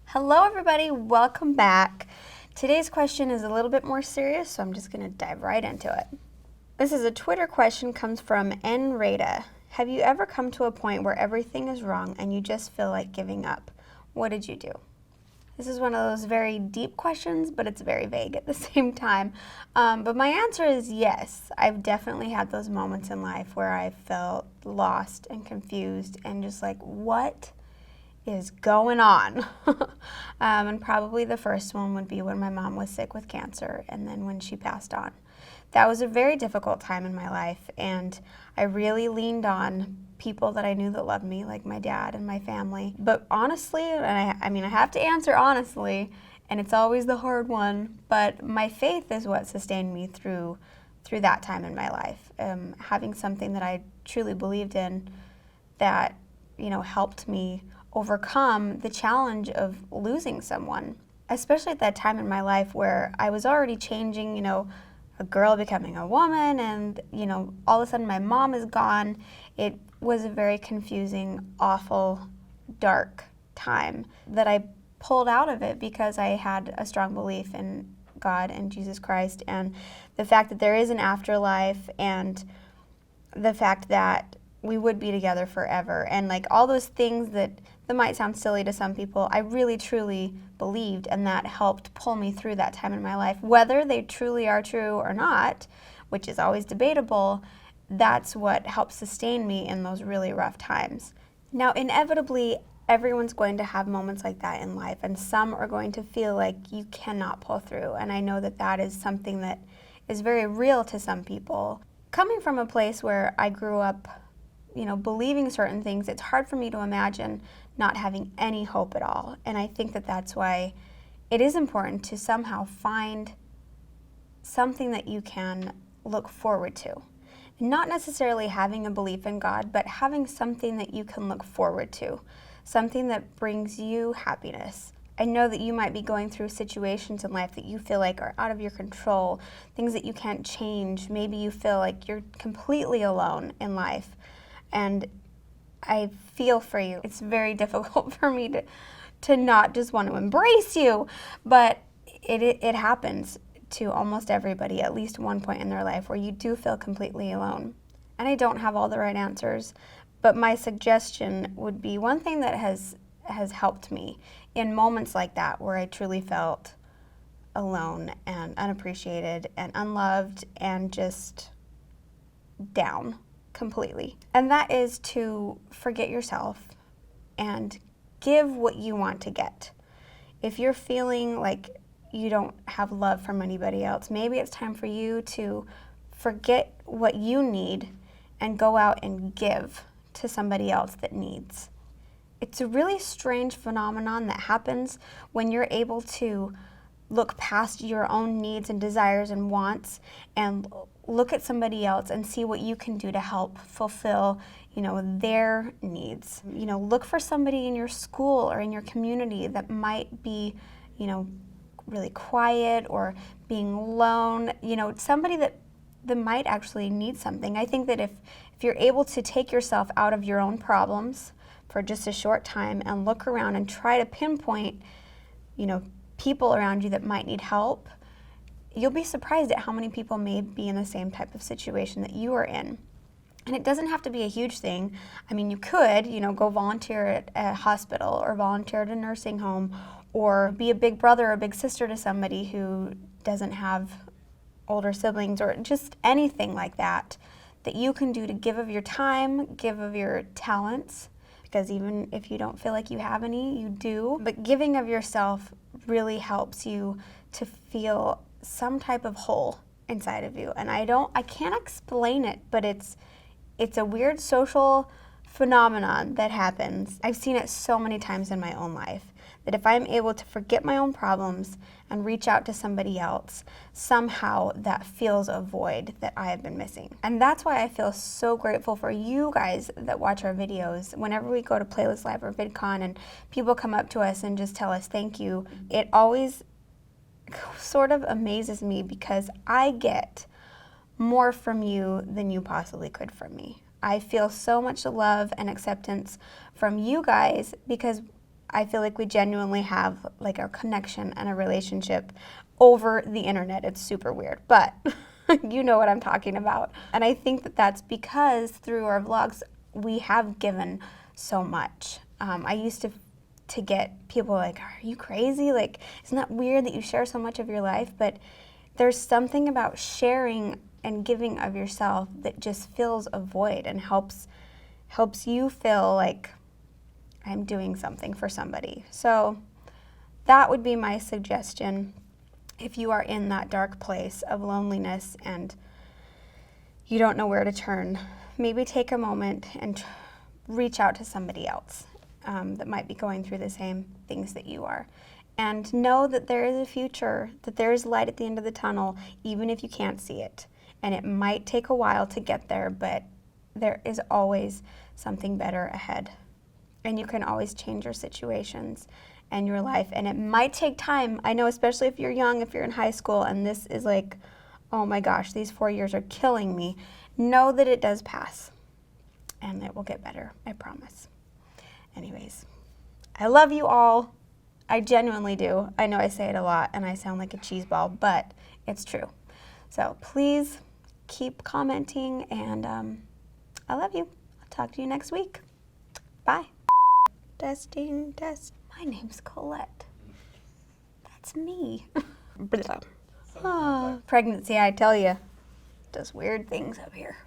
Hello everybody, welcome back. Today's question is a little bit more serious, so I'm just going to dive right into it. This is a Twitter question, comes from Nrada. Have you ever come to a point where everything is wrong and you just feel like giving up? What did you do? This is one of those very deep questions, but it's very vague at the same time. But my answer is yes. I've definitely had those moments in life where I felt lost and confused and just like, what is going on? And probably the first one would be when my mom was sick with cancer and then when she passed on. That was a very difficult time in my life, and I really leaned on people that I knew that loved me, like my dad and my family. But honestly, and I have to answer honestly, and it's always the hard one, but my faith is what sustained me through that time in my life. Having something that I truly believed in that, helped me overcome the challenge of losing someone, especially at that time in my life where I was already changing, a girl becoming a woman, and, all of a sudden my mom is gone. It was a very confusing, awful, dark time that I pulled out of it because I had a strong belief in God and Jesus Christ, and the fact that there is an afterlife, and the fact that we would be together forever, and like all those things that might sound silly to some people, I really truly believed, and that helped pull me through that time in my life. Whether they truly are true or not, which is always debatable, that's what helped sustain me in those really rough times. Now, inevitably, everyone's going to have moments like that in life, and some are going to feel like you cannot pull through, and I know that that is something that is very real to some people. Coming from a place where I grew up, believing certain things, it's hard for me to imagine not having any hope at all. And I think that that's why it is important to somehow find something that you can look forward to. Not necessarily having a belief in God, but having something that you can look forward to, something that brings you happiness. I know that you might be going through situations in life that you feel like are out of your control, things that you can't change. Maybe you feel like you're completely alone in life. And I feel for you. It's very difficult for me to not just want to embrace you, but it happens to almost everybody at least one point in their life where you do feel completely alone. And I don't have all the right answers, but my suggestion would be one thing that has helped me in moments like that where I truly felt alone and unappreciated and unloved and just down completely. And that is to forget yourself and give what you want to get. If you're feeling like you don't have love from anybody else, maybe it's time for you to forget what you need and go out and give to somebody else that needs. It's a really strange phenomenon that happens when you're able to look past your own needs and desires and wants and look at somebody else and see what you can do to help fulfill, their needs. Look for somebody in your school or in your community that might be, really quiet or being alone, somebody that might actually need something. I think that if you're able to take yourself out of your own problems for just a short time and look around and try to pinpoint, people around you that might need help, you'll be surprised at how many people may be in the same type of situation that you are in. And it doesn't have to be a huge thing. I mean, you could, go volunteer at a hospital or volunteer at a nursing home or be a big brother or a big sister to somebody who doesn't have older siblings, or just anything like that you can do to give of your time, give of your talents, because even if you don't feel like you have any, you do. But giving of yourself really helps you to feel some type of whole inside of you. And I can't explain it, but it's a weird social phenomenon that happens. I've seen it so many times in my own life, that if I'm able to forget my own problems and reach out to somebody else, somehow that fills a void that I have been missing. And that's why I feel so grateful for you guys that watch our videos. Whenever we go to Playlist Live or VidCon and people come up to us and just tell us thank you, it always sort of amazes me because I get more from you than you possibly could from me. I feel so much love and acceptance from you guys because I feel like we genuinely have like a connection and a relationship over the internet. It's super weird, but you know what I'm talking about. And I think that that's because through our vlogs, we have given so much. I used to get people like, are you crazy? Like, isn't that weird that you share so much of your life? But there's something about sharing and giving of yourself that just fills a void and helps you feel like I'm doing something for somebody. So that would be my suggestion if you are in that dark place of loneliness and you don't know where to turn. Maybe take a moment and reach out to somebody else that might be going through the same things that you are. And know that there is a future, that there is light at the end of the tunnel, even if you can't see it. And it might take a while to get there, but there is always something better ahead. And you can always change your situations and your life. And it might take time. I know, especially if you're young, if you're in high school, and this is like, oh my gosh, these 4 years are killing me. Know that it does pass. And it will get better, I promise. Anyways, I love you all. I genuinely do. I know I say it a lot and I sound like a cheeseball, but it's true. So please keep commenting, and I love you. I'll talk to you next week. Bye. Testing, test. My name's Colette. That's me. Pregnancy, I tell you, does weird things up here.